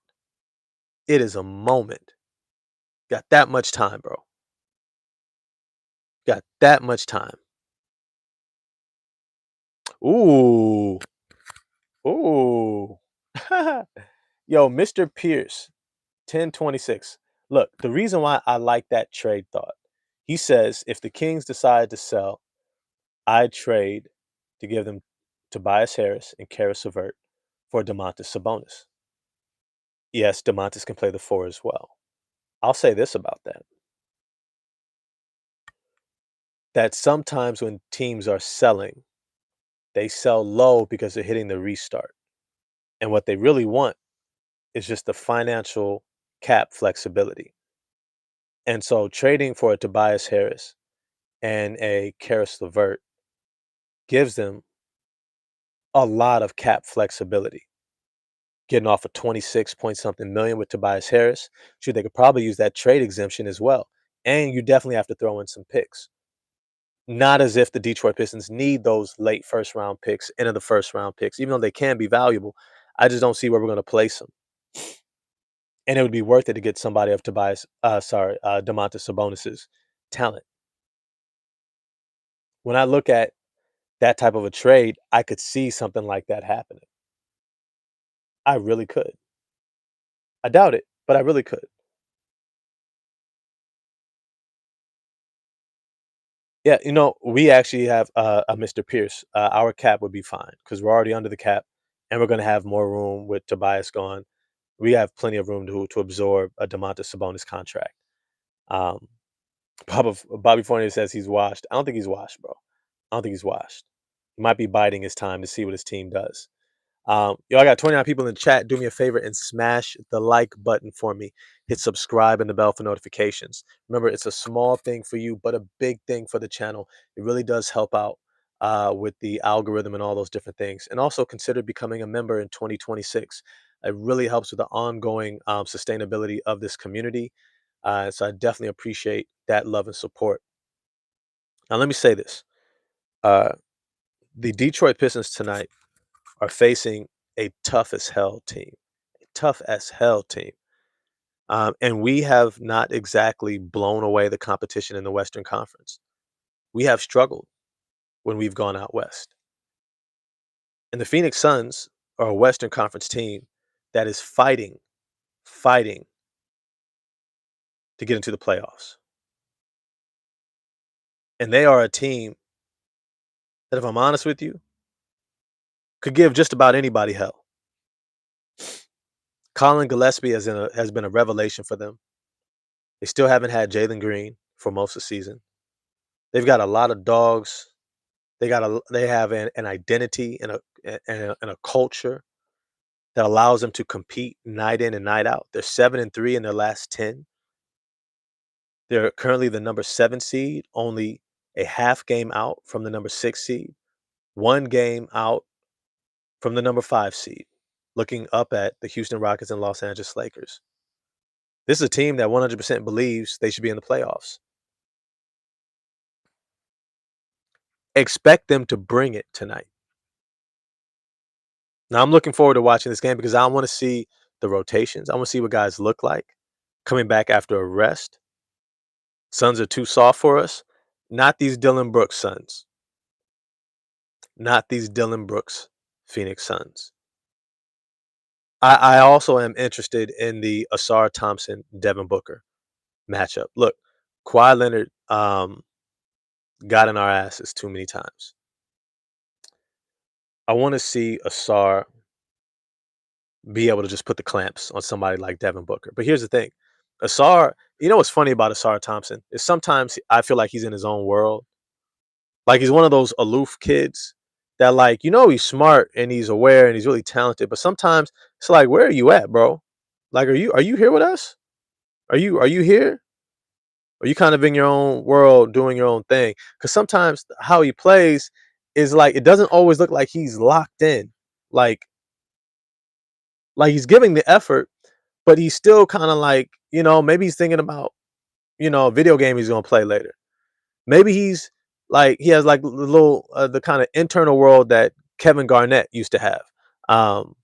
It is a moment. Got that much time, bro. Got that much time. Ooh. Ooh. Yo, Mr. Pierce, 1026. Look, the reason why I like that trade thought, he says if the Kings decide to sell, I trade to give them Tobias Harris and Karis LeVert for Domantas Sabonis. Yes, Domantas can play the four as well. I'll say this about that. That sometimes when teams are selling, they sell low because they're hitting the restart. And what they really want is just the financial cap flexibility. And so trading for a Tobias Harris and a Karis LeVert gives them a lot of cap flexibility. Getting off a 26 point something million with Tobias Harris. Shoot, they could probably use that trade exemption as well. And you definitely have to throw in some picks. Not as if the Detroit Pistons need those late first round picks, end of the first round picks, even though they can be valuable. I just don't see where we're going to place them. And it would be worth it to get somebody of Domantas Sabonis's talent. When I look at that type of a trade, I could see something like that happening. I really could. I doubt it, but I really could. Yeah, we actually have a Mr. Pierce. Our cap would be fine because we're already under the cap, and we're going to have more room with Tobias gone. We have plenty of room to absorb a Domantas Sabonis contract. Um, Bobby Fournier says he's washed. I don't think he's washed, bro. I don't think he's washed. He might be biding his time to see what his team does. Yo, I got 29 people in the chat. Do me a favor and smash the like button for me. Hit subscribe and the bell for notifications. Remember, it's a small thing for you, but a big thing for the channel. It really does help out with the algorithm and all those different things. And also consider becoming a member in 2026. It really helps with the ongoing sustainability of this community. So I definitely appreciate that love and support. Now, let me say this. Uh, the Detroit Pistons tonight are facing a tough as hell team, a tough as hell team. And we have not exactly blown away the competition in the Western Conference. We have struggled when we've gone out west. And the Phoenix Suns are a Western Conference team that is fighting to get into the playoffs. And they are a team that, if I'm honest with you, could give just about anybody hell. Colin Gillespie has been a revelation for them. They still haven't had Jalen Green for most of the season. They've got a lot of dogs. They have an identity and a culture that allows them to compete night in and night out. They're 7-3 in their last 10. They're currently the number 7 seed, only a half game out from the number 6 seed, 1 game out from the number 5 seed, looking up at the Houston Rockets and Los Angeles Lakers. This is a team that 100% believes they should be in the playoffs. Expect them to bring it tonight. Now, I'm looking forward to watching this game because I want to see the rotations. I want to see what guys look like coming back after a rest. Suns are too soft for us. Not these Dylan Brooks Suns. Not these Dylan Brooks Phoenix Suns. I also am interested in the Asar Thompson Devin Booker matchup. Look, Kawhi Leonard got in our asses too many times. I want to see Asar be able to just put the clamps on somebody like Devin Booker. But here's the thing. Asar, what's funny about Asar Thompson is sometimes I feel like he's in his own world. Like he's one of those aloof kids that he's smart and he's aware and he's really talented, but sometimes it's like, where are you at, bro? Like, are you here with us? Are you here? Are you kind of in your own world doing your own thing? Because sometimes how he plays is like it doesn't always look like he's locked in. Like he's giving the effort, but he's still kind of maybe he's thinking about, a video game he's gonna play later. Maybe he has like the little the kind of internal world that Kevin Garnett used to have. Um,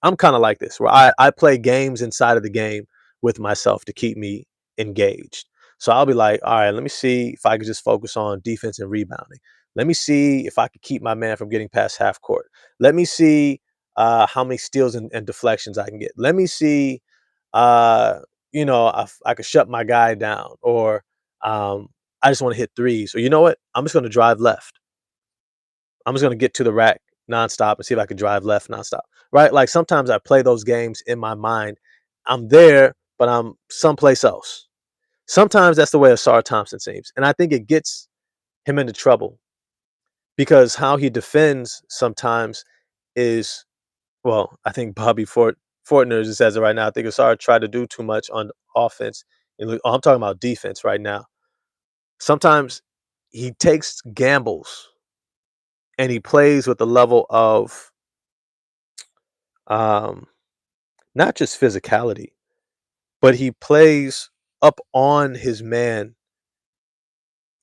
I'm kind of like this where I play games inside of the game with myself to keep me engaged. So I'll be like, all right, let me see if I could just focus on defense and rebounding. Let me see if I could keep my man from getting past half court. Let me see how many steals and deflections I can get. Let me see, uh, if I could shut my guy down, or um, I just want to hit threes. Or you know what? I'm just going to drive left. I'm just going to get to the rack nonstop and see if I could drive left nonstop. Right? Like sometimes I play those games in my mind. I'm there, but I'm someplace else. Sometimes that's the way Asar Thompson seems, and I think it gets him into trouble because how he defends sometimes is, well, I think Bobby Fortner just says it right now. I think Asar tried to do too much on offense. I'm talking about defense right now. Sometimes he takes gambles and he plays with the level of um, not just physicality, but he plays up on his man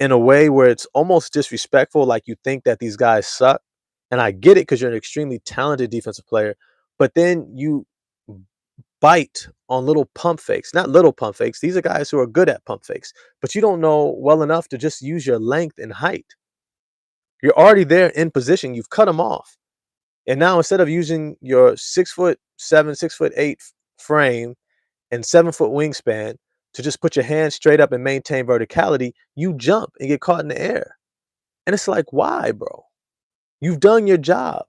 in a way where it's almost disrespectful. Like you think that these guys suck. And I get it because you're an extremely talented defensive player, but then you bite on little pump fakes. Not little pump fakes. These are guys who are good at pump fakes, but you don't know well enough to just use your length and height. You're already there in position. You've cut them off. And now instead of using your 6'7", 6'8" frame and 7-foot wingspan to just put your hands straight up and maintain verticality, you jump and get caught in the air. And it's like, why, bro? You've done your job.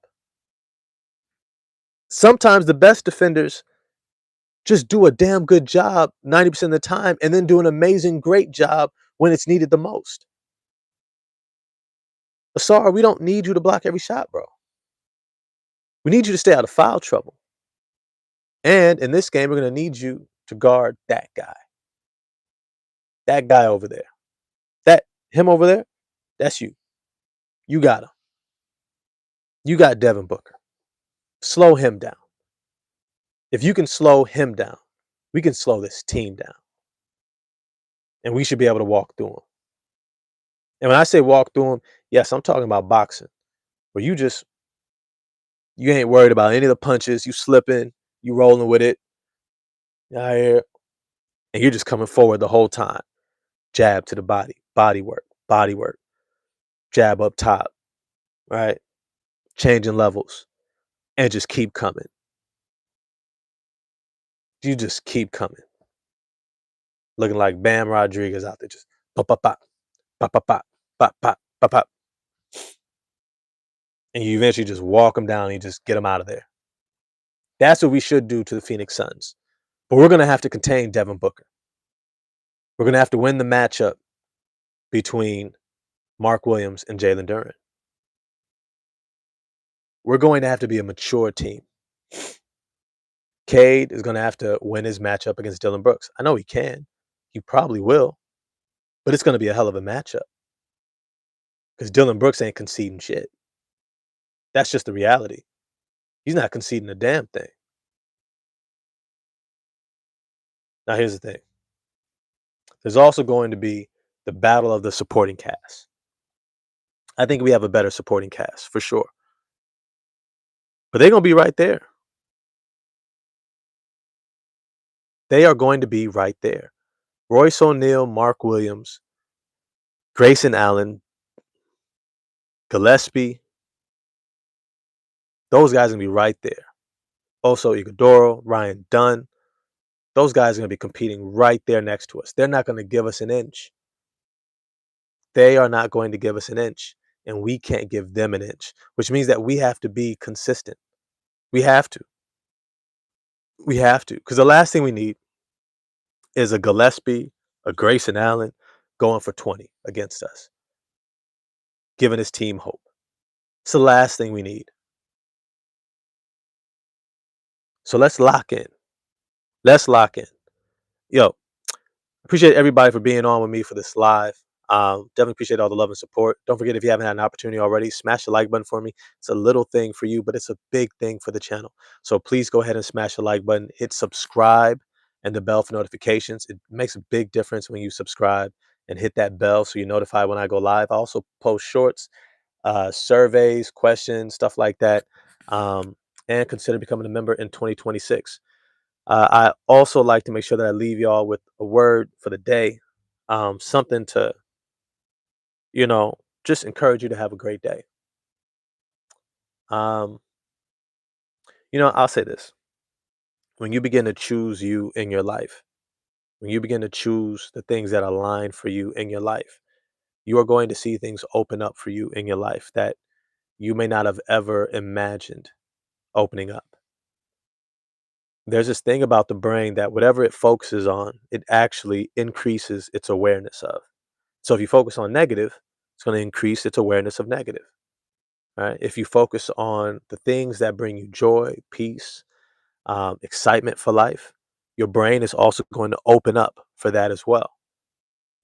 Sometimes the best defenders just do a damn good job 90% of the time and then do an amazing, great job when it's needed the most. Asar, we don't need you to block every shot, bro. We need you to stay out of foul trouble. And in this game, we're going to need you to guard that guy. That guy over there. Him over there, that's you. You got him. You got Devin Booker. Slow him down. If you can slow him down, we can slow this team down. And we should be able to walk through him. And when I say walk through him, yes, I'm talking about boxing. Where you ain't worried about any of the punches. You slipping, you rolling with it. Out here. And you're just coming forward the whole time. Jab to the body work, jab up top, right? Changing levels. And just keep coming. You just keep coming. Looking like Bam Rodriguez out there, just pop, pop, pop, pop, pop, pop, pop, pop, pop, pop. And you eventually just walk them down and you just get them out of there. That's what we should do to the Phoenix Suns. But we're going to have to contain Devin Booker. We're going to have to win the matchup between Mark Williams and Jalen Duren. We're going to have to be a mature team. Cade is going to have to win his matchup against Dylan Brooks. I know he can. He probably will. But it's going to be a hell of a matchup. Because Dylan Brooks ain't conceding shit. That's just the reality. He's not conceding a damn thing. Now, here's the thing. There's also going to be the battle of the supporting cast. I think we have a better supporting cast, for sure. But they're going to be right there. They are going to be right there. Royce O'Neal, Mark Williams, Grayson Allen, Gillespie. Those guys are going to be right there. Also, Iguodala, Ryan Dunn. Those guys are going to be competing right there next to us. They're not going to give us an inch. They are not going to give us an inch. And we can't give them an inch, which means that we have to be consistent. We have to. We have to. Because the last thing we need is a Gillespie, a Grayson Allen going for 20 against us, giving his team hope. It's the last thing we need. So let's lock in. Let's lock in. Yo, appreciate everybody for being on with me for this live. Definitely appreciate all the love and support. Don't forget, if you haven't had an opportunity already, smash the like button for me. It's a little thing for you, but it's a big thing for the channel. So please go ahead and smash the like button. Hit subscribe and the bell for notifications. It makes a big difference when you subscribe and hit that bell so you're notified when I go live. I also post shorts, surveys, questions, stuff like that. And consider becoming a member in 2026. I also like to make sure that I leave y'all with a word for the day, something to, you know, just encourage you to have a great day. Um, I'll say this: when you begin to choose you in your life, when you begin to choose the things that align for you in your life, you are going to see things open up for you in your life that you may not have ever imagined opening up. There's this thing about the brain that whatever it focuses on, it actually increases its awareness of. So if you focus on negative, it's going to increase its awareness of negative. Right? If you focus on the things that bring you joy, peace, excitement for life, your brain is also going to open up for that as well.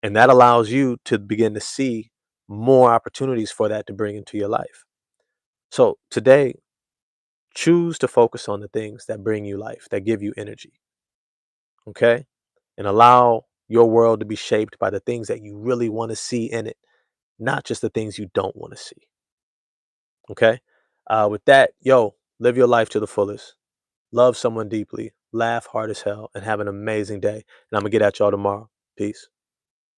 And that allows you to begin to see more opportunities for that to bring into your life. So today, choose to focus on the things that bring you life, that give you energy. Okay. And allow your world to be shaped by the things that you really want to see in it, not just the things you don't want to see. Okay. With that, live your life to the fullest. Love someone deeply, laugh hard as hell, and have an amazing day. And I'm going to get at y'all tomorrow. Peace.